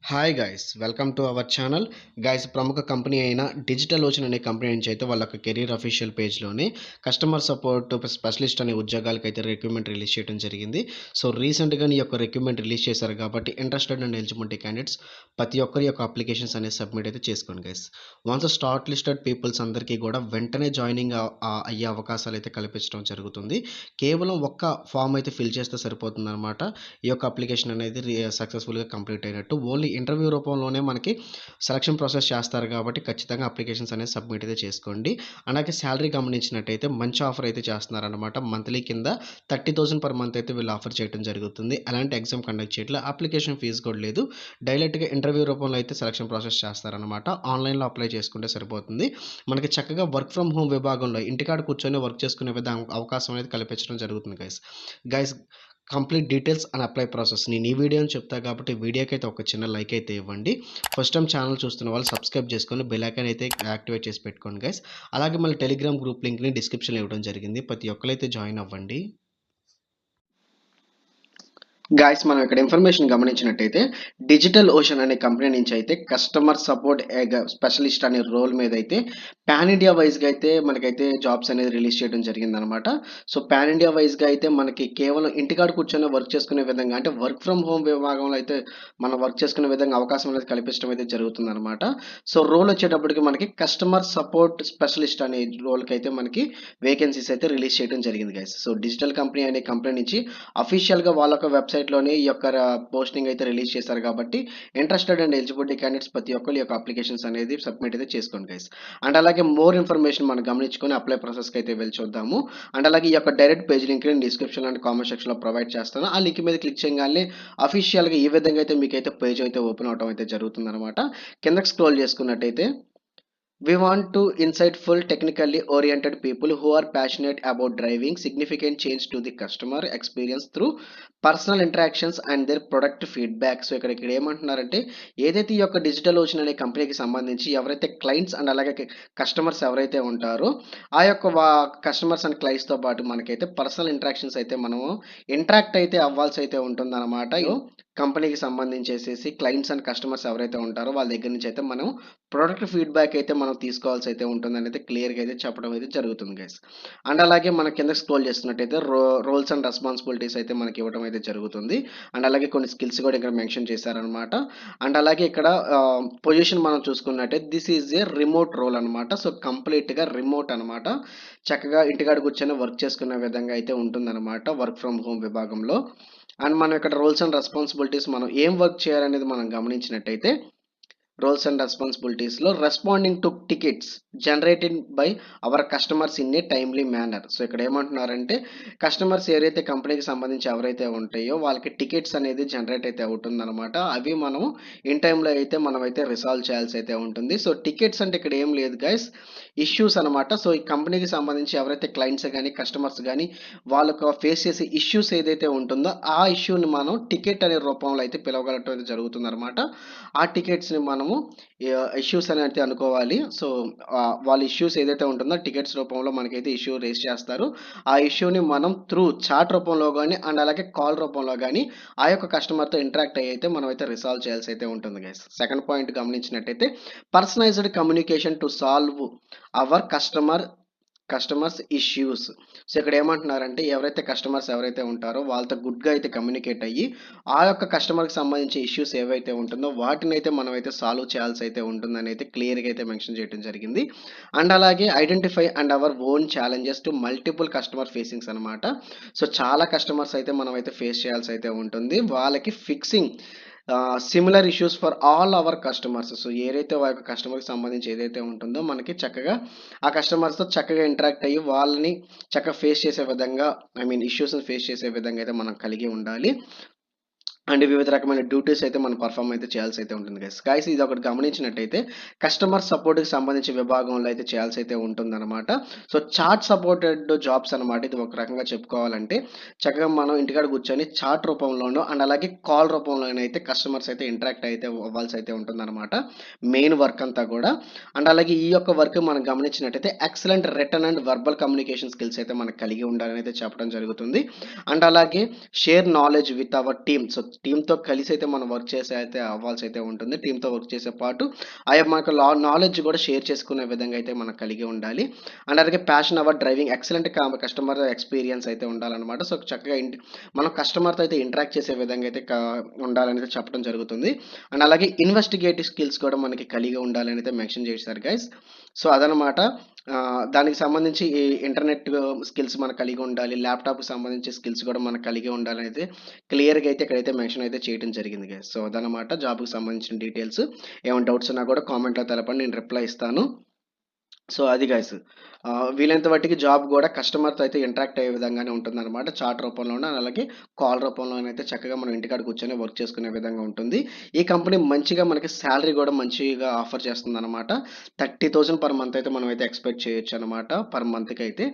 Hi guys welcome to our channel guys ప్రముఖ company అయిన Digital Ocean అనే company నుంచి అయితే వాళ్ళ కెరీర్ అఫీషియల్ పేజ్లోనే కస్టమర్ సపోర్ట్ స్పెషలిస్ట్ అనే ఉద్యోగాలకు అయితే రిక్రూట్మెంట్ రిలీజ్ చేయడం జరిగింది. సో రీసెంట్గా ఈ యొక్క రిక్రూట్మెంట్ రిలీజ్ చేశారు కాబట్టి ఇంట్రెస్టెడ్ అండ్ ఎలిజిబిలిటీ క్యాండిడేట్స్ ప్రతి ఒక్కరి యొక్క అప్లికేషన్స్ అనేది సబ్మిట్ అయితే చేసుకోండి guys. Once start listed peoples అందరికీ కూడా వెంటనే జాయినింగ్ అయ్యే అవకాశాలు అయితే కల్పించడం జరుగుతుంది. కేవలం ఒక్క ఫామ్ అయితే ఫిల్ చేస్తే సరిపోతుంది అనమాట. ఈ యొక్క అప్లికేషన్ అనేది సక్సెస్ఫుల్గా కంప్లీట్ అయినట్టు. ఓన్లీ ఇంటర్వ్యూ రూపంలోనే మనకి సెలక్షన్ ప్రాసెస్ చేస్తారు కాబట్టి ఖచ్చితంగా అప్లికేషన్స్ అనేది సబ్మిట్ అయితే చేసుకోండి. అలాగే శాలరీ గమనించినట్టయితే మంచి ఆఫర్ అయితే చేస్తున్నారనమాట. మంత్లీ కింద 30,000 పర్ మంత్ అయితే వీళ్ళు ఆఫర్ చేయడం జరుగుతుంది. అలాంటి ఎగ్జామ్ కండక్ట్ చేయట్లేదు, అప్లికేషన్ ఫీజు కూడా లేదు. డైరెక్ట్గా ఇంటర్వ్యూ రూపంలో అయితే సెలక్షన్ ప్రాసెస్ చేస్తారనమాట. ఆన్లైన్లో అప్లై చేసుకుంటే సరిపోతుంది. మనకి చక్కగా వర్క్ ఫ్రమ్ హోమ్ విభాగంలో ఇంటికాడ కూర్చొని వర్క్ చేసుకునే విధంగా అవకాశం అనేది కల్పించడం జరుగుతుంది guys. Complete details and apply process నేను ఈ వీడియోని చెప్తా కాబట్టి వీడియోకి అయితే ఒక చిన్న లైక్ అయితే ఇవ్వండి. ఫస్ట్ టైం ఛానల్ చూస్తున్న వాళ్ళు సబ్స్క్రైబ్ చేసుకొని బెల్ ఐకాన్ అయితే యాక్టివేట్ చేసి పెట్టుకోండి గైస్. అలాగే మళ్ళీ టెలిగ్రామ్ గ్రూప్ లింక్ని డిస్క్రిప్షన్లో ఇవ్వడం జరిగింది, ప్రతి ఒక్కరైతే జాయిన్ అవ్వండి. గాయస్ మనం ఇక్కడ ఇన్ఫర్మేషన్ గమనించినట్టయితే డిజిటల్ ఓషన్ అనే కంపెనీ నుంచి అయితే కస్టమర్ సపోర్ట్ స్పెషలిస్ట్ అనే రోల్ మీద అయితే పాన్ ఇండియా వైజ్గా అయితే మనకైతే జాబ్స్ అనేది రిలీజ్ చేయడం జరిగిందనమాట. సో పాన్ ఇండియా వైజ్గా అయితే మనకి కేవలం ఇంటికాడ కూర్చొని వర్క్ చేసుకునే విధంగా, అంటే వర్క్ ఫ్రమ్ హోమ్ విభాగంలో అయితే మనం వర్క్ చేసుకునే విధంగా అవకాశం అనేది కల్పించడం అయితే జరుగుతుందన్నమాట. సో రోల్ వచ్చేటప్పటికి మనకి కస్టమర్ సపోర్ట్ స్పెషలిస్ట్ అనే రోల్కి అయితే మనకి వేకెన్సీస్ అయితే రిలీజ్ చేయడం జరిగింది గైస్. సో డిజిటల్ కంపెనీ అనే కంపెనీ నుంచి అఫీషియల్గా వాళ్ళ ఒక వెబ్సైట్లోనే ఈ యొక్క పోస్టింగ్ అయితే రిలీజ్ చేశారు కాబట్టి ఇంట్రెస్టెడ్ అండ్ ఎలిజిబిలిటీ క్యాండిడేట్స్ ప్రతి ఒక్కరు ఈ యొక్క అప్లికేషన్స్ అనేది సబ్మిట్ అయితే చేసుకోండి గైస్. అండ్ అలాగే మోర్ ఇన్ఫర్మేషన్ మనం గమనించుకొని అప్లై ప్రాసెస్కి అయితే వెళ్ళి చూద్దాము. అండ్ అలాగే ఈ యొక్క డైరెక్ట్ పేజ్ లింక్ నేను డిస్క్రిప్షన్ అండ్ కామెంట్ సెక్షన్లో ప్రొవైడ్ చేస్తాను. ఆ లింక్ మీద క్లిక్ చేయగానే అఫీషియల్గా ఈ విధంగా అయితే మీకైతే పేజ్ అయితే ఓపెన్ అవడం అయితే జరుగుతుంది అనమాట. కిందకి స్క్రోల్ చేసుకున్నట్టయితే we want to insightful technically oriented people who are passionate about driving significant change to the customer experience through personal interactions and their product feedback. So ఇక్కడ ఏమంటున్నారంటే ఏదైతే ఈ యొక్క డిజిటల్ ఓషన్ అనే కంపెనీకి సంబంధించి ఎవరైతే క్లయింట్స్ అండ్ అలాగే కస్టమర్స్ ఎవరైతే ఉంటారో ఆ యొక్క కస్టమర్స్ అండ్ క్లయింట్స్తో పాటు మనకైతే పర్సనల్ ఇంటరాక్షన్స్ అయితే మనము ఇంటరాక్ట్ అయితే అవ్వాల్సి అయితే ఉంటుందన్నమాట. కంపెనీకి సంబంధించేసేసి క్లయింట్స్ అండ్ కస్టమర్స్ ఎవరైతే ఉంటారో వాళ్ళ దగ్గర నుంచి అయితే మనం ప్రొడక్ట్ ఫీడ్బ్యాక్ అయితే మనం తీసుకోవాల్సి అయితే ఉంటుందని అయితే క్లియర్గా అయితే చెప్పడం అయితే జరుగుతుంది గైస్. అండ్ అలాగే మన కింద స్క్రోల్ చేస్తున్నట్టయితే రోల్స్ అండ్ రెస్పాన్సిబిలిటీస్ అయితే మనకి ఇవ్వడం అయితే జరుగుతుంది. అండ్ అలాగే కొన్ని స్కిల్స్ కూడా ఇక్కడ మెన్షన్ చేశారనమాట. అండ్ అలాగే ఇక్కడ పొజిషన్ మనం చూసుకున్నట్టయితే this is a remote role అనమాట. సో కంప్లీట్గా రిమోట్ అనమాట. చక్కగా ఇంటికాడ కూర్చొని వర్క్ చేసుకునే విధంగా అయితే ఉంటుందన్నమాట వర్క్ ఫ్రమ్ హోమ్ విభాగంలో. అండ్ మనం ఇక్కడ రోల్స్ అండ్ రెస్పాన్సిబిలిటీస్ మనం ఏం వర్క్ చేయాలనేది మనం గమనించినట్టయితే రోల్స్ అండ్ రెస్పాన్సిబిలిటీస్లో responding to tickets generated by our customers in a timely manner. So ఇక్కడ ఏమంటున్నారంటే కస్టమర్స్ ఏదైతే కంపెనీకి సంబంధించి ఎవరైతే ఉంటాయో వాళ్ళకి టికెట్స్ అనేది జనరేట్ అయితే అవుతుందన్నమాట. అవి మనము ఇన్ టైంలో అయితే మనమైతే రిసాల్వ్ చేయాల్సి అయితే ఉంటుంది. సో టికెట్స్ అంటే ఇక్కడ ఏం లేదు గైస్, ఇష్యూస్ అనమాట. సో ఈ కంపెనీకి సంబంధించి ఎవరైతే క్లయింట్స్ కానీ కస్టమర్స్ కానీ వాళ్ళకు ఫేస్ చేసే ఇష్యూస్ ఏదైతే ఉంటుందో ఆ ఇష్యూని మనం టికెట్ అనే రూపంలో అయితే పిలవగలటం అయితే జరుగుతుంది అనమాట. ఆ టికెట్స్ని మనము ఇష్యూస్ అని అయితే అనుకోవాలి. సో వాళ్ళ ఇష్యూస్ ఏదైతే ఉంటుందో టికెట్స్ రూపంలో మనకైతే ఇష్యూ రేస్ చేస్తారు. ఆ ఇష్యూని మనం త్రూ చాట్ రూపంలో కానీ అండ్ అలాగే కాల్ రూపంలో కానీ ఆ యొక్క కస్టమర్తో ఇంటరాక్ట్ అయ్యి అయితే మనం అయితే రిసాల్వ్ చేయాల్సి అయితే ఉంటుంది గైస్. సెకండ్ పాయింట్ గమనించినట్టయితే personalised communication to solve our customers issues. So ఇక్కడ ఏమంటున్నారంటే ఎవరైతే కస్టమర్స్ ఎవరైతే ఉంటారో వాళ్ళతో గుడ్గా అయితే కమ్యూనికేట్ అయ్యి ఆ యొక్క కస్టమర్కి సంబంధించి ఇష్యూస్ ఏవైతే ఉంటుందో వాటిని అయితే మనం అయితే సాల్వ్ చేయాల్సి అయితే ఉంటుందని అయితే క్లియర్గా అయితే మెన్షన్ చేయడం జరిగింది. అండ్ అలాగే identify and our own challenges to multiple customer facings అనమాట. సో చాలా కస్టమర్స్ అయితే మనం అయితే ఫేస్ చేయాల్సి అయితే ఉంటుంది. వాళ్ళకి fixing similar issues for all our customers. So ఏదైతే వాళ్ళ కస్టమర్కి సంబంధించి ఏదైతే ఉంటుందో మనకి చక్కగా ఆ కస్టమర్స్తో చక్కగా ఇంటరాక్ట్ అయ్యి వాళ్ళని చక్కగా ఫేస్ చేసే విధంగా ఇష్యూస్ని ఫేస్ చేసే విధంగా అయితే మనం కలిగి ఉండాలి. అండ్ వివిధ రకమైన డ్యూటీస్ అయితే మనం పర్ఫామ్ అయితే చేయాల్సి అయితే ఉంటుంది గైస్. ఇది ఒకటి గమనించినట్టయితే కస్టమర్ సపోర్ట్కి సంబంధించి విభాగంలో అయితే చేయాల్సి అయితే ఉంటుందన్నమాట. సో చాట్ సపోర్టెడ్ జాబ్స్ అనమాట. ఇది ఒక రకంగా చెప్పుకోవాలంటే చక్కగా మనం ఇంటికాడ కూర్చొని చాట్ రూపంలోనో అండ్ అలాగే కాల్ రూపంలోనో అయితే కస్టమర్స్ అయితే ఇంటరాక్ట్ అయితే అవ్వాల్సి అయితే ఉంటుందన్నమాట మెయిన్ వర్క్ అంతా కూడా. అండ్ అలాగే ఈ యొక్క వర్క్ మనం గమనించినట్టయితే excellent written and verbal communication skills అయితే మనకు కలిగి ఉండాలని అయితే చెప్పడం జరుగుతుంది. అండ్ అలాగే share knowledge with our team. So టీమ్‌తో కలిసి అయితే మనం వర్క్ చేసి అయితే అవ్వాల్సి అయితే ఉంటుంది. టీమ్‌తో వర్క్ చేసే పాటు మనకు నాలెడ్జ్ కూడా షేర్ చేసుకునే విధంగా అయితే మనం కలిగి ఉండాలి. అండ్ అలాగే passion our driving excellent customer experience అయితే ఉండాలనమాట. సో, చక్కగా మనం కస్టమర్‌తో అయితే ఇంటరాక్ట్ చేసే విధంగా అయితే ఉండాలనైతే చెప్పడం జరుగుతుంది. అండ్ అలాగే ఇన్వెస్టిగేటివ్ స్కిల్స్ కూడా మనకి కలిగి ఉండాలని అయితే మెన్షన్ చేశారు గైస్. సో, అదనమాట. దానికి సంబంధించి ఈ ఇంటర్నెట్ స్కిల్స్ మనకు కలిగి ఉండాలి. ల్యాప్‌టాప్‌కి సంబంధించి స్కిల్స్ కూడా మనకు కలిగి ఉండాలనైతే క్లియర్‌గా అయితే ఇక్కడైతే మెన్షన్ అయితే చేయడం జరిగింది గైస్. సో, అదనమాట జాబ్‌కి సంబంధించిన డీటెయిల్స్. ఏమైనా డౌట్స్ ఉన్నా కూడా కామెంట్‌లో తెలపండి. నేను రిప్లై ఇస్తాను. సో, అది గైస్. వీలైనంత మట్టికి జాబ్ గూడా కస్టమర్‌తో అయితే ఇంటరాక్ట్ అయ్యే విధంగానే ఉంటుందనమాట. చాట్ రూపంలోను, అలాగే కాల్ రూపంలోనైతే చక్కగా మనం ఇంటికాడ కూర్చొని వర్క్ చేసుకునే విధంగా ఉంటుంది. ఈ కంపెనీ మంచిగా మనకి సాలరీ గూడా మంచిగా ఆఫర్ చేస్తుందనమాట. 30,000 పర్ మంత్ అయితే మనమైతే ఎక్స్‌పెక్ట్ చేయొచ్చనమాట పర్ మంత్‌కైతే.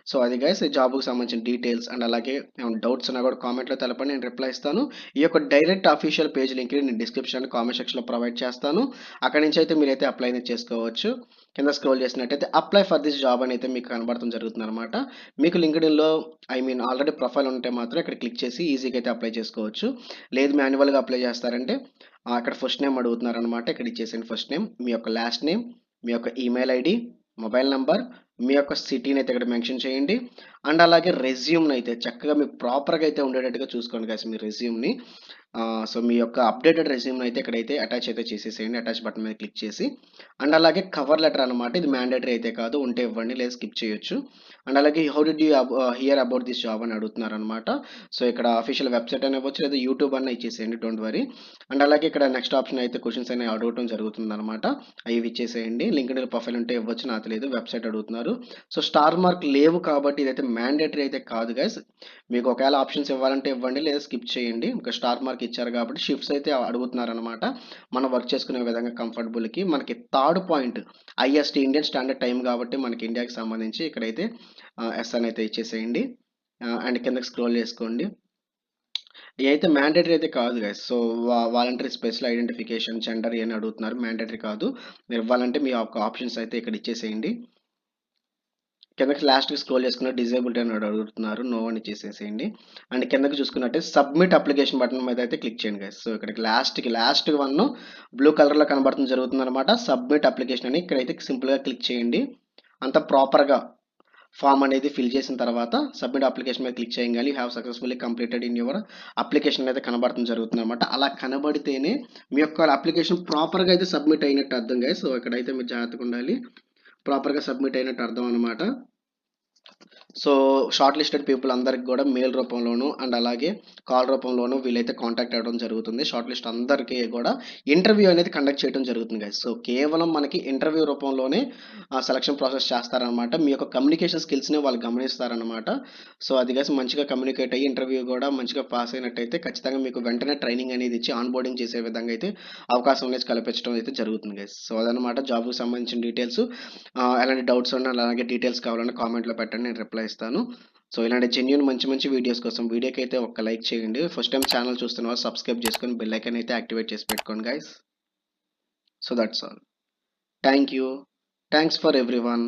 సో, అది గైస్ ఈ జాబ్‌కి సంబంధించిన డీటెయిల్స్. అండ్ అలాగే ఏమైనా డౌట్స్ ఉన్నా గూడా కామెంట్‌లో తెలపండి. నేను రిప్లై ఇస్తాను. ఈ యొక్క డైరెక్ట్ అఫీషియల్ పేజ్ లింక్‌ని నేను డిస్క్రిప్షన్, కామెంట్ సెక్షన్‌లో ప్రొవైడ్ చేస్తాను. అక్కడి నుంచి అయితే మీరైతే అప్లై అనేది చేసుకోవచ్చు. కింద స్క్రోల్ చేసినట్టయితే అప్లై ఫర్ దిస్ జాబ్ అని అయితే మీకు కనబడటం జరుగుతుందనమాట. మీకు లింక్డ్ఇన్‌లో ఆల్రెడీ ప్రొఫైల్ ఉంటే మాత్రం ఇక్కడ క్లిక్ చేసి ఈజీగా అయితే అప్లై చేసుకోవచ్చు. లేదు మాన్యువల్‌గా అప్లై చేస్తారంటే అక్కడ ఫస్ట్ నేమ్ అడుగుతున్నారనమాట. ఇక్కడ ఇచ్చేసేయండి ఫస్ట్ నేమ్, మీ యొక్క లాస్ట్ నేమ్, మీ యొక్క ఈమెయిల్ ఐడీ, మొబైల్ నంబర్, మీ యొక్క సిటీని అయితే ఇక్కడ మెన్షన్ చేయండి. అండ్ అలాగే రెజ్యూమ్‌ని అయితే చక్కగా మీకు ప్రాపర్‌గా అయితే ఉండేటట్టుగా చూసుకోండి గైస్ మీ రెజ్యూమ్‌ని. సో, మీ యొక్క అప్డేటెడ్ రెజ్యూమ్‌ని అయితే ఇక్కడైతే అటాచ్ అయితే చేసేసేయండి. అటాచ్ బటన్ మీద క్లిక్ చేసి. అండ్ అలాగే కవర్ లెటర్ అనమాట. ఇది మ్యాండేటరీ అయితే కాదు. ఉంటే ఇవ్వండి లేదా స్కిప్ చేయొచ్చు. అండ్ అలాగే how did you hear about this job అని అడుగుతున్నారనమాట. సో, ఇక్కడ అఫీషియల్ వెబ్‌సైట్ అని ఇవ్వచ్చు లేదా యూట్యూబ్ అన్నా ఇచ్చేసేయండి. Don't worry. అండ్ అలాగే ఇక్కడ నెక్స్ట్ ఆప్షన్ అయితే క్వెషన్స్ అనేవి అడగటం జరుగుతుందనమాట. అవి ఇచ్చేసేయండి. లింక్డ్ఇన్ ప్రొఫైల్ ఉంటే ఇవ్వచ్చు. నాకు తెలీదు. వెబ్‌సైట్ అడుగుతున్నారు. సో, స్టార్ మార్క్ లేవు కాబట్టి ఇదైతే మ్యాండేటరీ అయితే కాదు గైస్. మీకు ఒకవేళ ఆప్షన్స్ ఇవ్వాలంటే ఇవ్వండి లేదా స్కిప్ చేయండి. ఒక స్టార్ మార్క్ ఇచ్చారు కాబట్టి షిఫ్ట్స్ అయితే అడుగుతున్నారనమాట. మనం వర్క్ చేసుకునే విధంగా కంఫర్టబుల్‌కి. మనకి third point IST Indian standard time కాబట్టి మనకి ఇండియాకి సంబంధించి ఇక్కడైతే ఎస్ అని అయితే ఇచ్చేసేయండి. అండ్ కిందకి స్క్రోల్ చేసుకోండి. ఇదైతే మ్యాండేటరీ అయితే కాదు guys. So, voluntary special identification, gender ఇయన్నీ అడుగుతున్నారు. మ్యాండేటరీ కాదు. మీరు ఇవ్వాలంటే మీ యొక్క ఆప్షన్స్ అయితే ఇక్కడ ఇచ్చేసేయండి. కిందకి లాస్ట్‌కి స్క్రోల్ చేసుకున్న డిజేబుల్డ్ అని అడుగుతున్నారు. నో అని ఇచ్చేసేసేయండి. అండ్ కిందకి చూసుకున్నట్టే సబ్మిట్ అప్లికేషన్ బటన్ మీద అయితే క్లిక్ చేయండి గైస్. సో, ఇక్కడికి లాస్ట్ వన్ బ్లూ కలర్‌లో కనబడడం జరుగుతుందనమాట. సబ్మిట్ అప్లికేషన్ అని ఇక్కడైతే సింపుల్‌గా క్లిక్ చేయండి. అంతా ప్రాపర్‌గా ఫామ్ అనేది ఫిల్ చేసిన తర్వాత సబ్మిట్ అప్లికేషన్ మీద క్లిక్ చేయంగానే you have successfully completed in your application అనేది కనబడటం జరుగుతుందనమాట. అలా కనబడితేనే మీ యొక్క అప్లికేషన్ ప్రాపర్‌గా అయితే సబ్మిట్ అయినట్టు అర్థం గైస్. సో, ఇక్కడైతే మీరు జాగ్రత్తగా ఉండాలి. ప్రాపర్‌గా సబ్మిట్ అయినట్టు అర్థం అనమాట. సో, షార్ట్ లిస్టెడ్ పీపుల్ అందరికి కూడా మెయిల్ రూపంలోను అండ్ అలాగే కాల్ రూపంలోను వీళ్ళైతే కాంటాక్ట్ అవ్వడం జరుగుతుంది. షార్ట్ లిస్ట్ అందరికీ కూడా ఇంటర్వ్యూ అనేది కండక్ట్ చేయడం జరుగుతుంది గైస్. సో, కేవలం మనకి ఇంటర్వ్యూ రూపంలోనే సెలక్షన్ ప్రాసెస్ చేస్తారనమాట. మీ యొక్క కమ్యూనికేషన్ స్కిల్స్‌ని వాళ్ళు గమనిస్తారనమాట. సో, అది గైస్ మంచిగా కమ్యూనికేట్ అయ్యి ఇంటర్వ్యూ కూడా మంచిగా పాస్ అయినట్టయితే ఖచ్చితంగా మీకు వెంటనే ట్రైనింగ్ అనేది ఇచ్చి ఆన్ బోర్డింగ్ చేసే విధంగా అయితే అవకాశం అనేది కల్పించడం అయితే జరుగుతుంది గైస్. సో, అదనమాట జాబ్‌కి సంబంధించిన డీటెయిల్స్. ఎలాంటి డౌట్స్ ఉన్నా అలాగే డీటెయిల్స్ కావాలన్నా కామెంట్‌లో పెట్టండి. నేను రిప్లై ఇస్తాను. సో, ఇలాంటి జెన్యూన్ మంచి మంచి వీడియోస్ కోసం వీడియోకైతే ఒక్క లైక్ చేయండి. ఫస్ట్ టైమ్ ఛానల్ చూస్తున్న వాళ్ళు సబ్స్క్రైబ్ చేసుకొని బెల్ ఐకాన్ అయితే యాక్టివేట్ చేసి పెట్టుకోండి guys. So, that's all. Thank you. Thanks for everyone.